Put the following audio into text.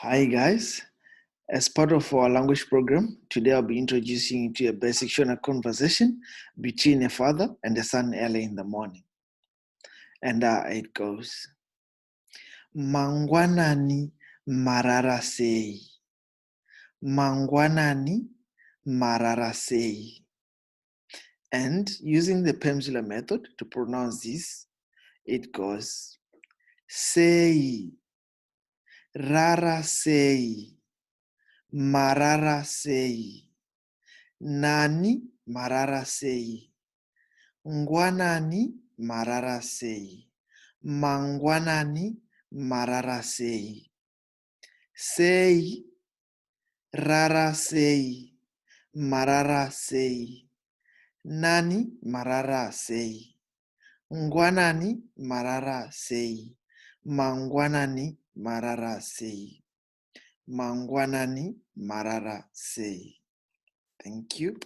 Hi guys, as part of our language program, today I'll be introducing you to a basic shona conversation between a father and a son early in the morning. And it goes, Mangwanani mararasei. Mangwanani mararasei. And using the peninsular method to pronounce this, it goes, sei, rarasei, mararasei. Nani mararasei. Ngwanani mararasei. Mangwanani mararasei. Sei rarasei. Mararasei. Nani mararasei. Ngwanani mararasei. Mangwanani mararasei. Mangwanani mararasei. Thank you.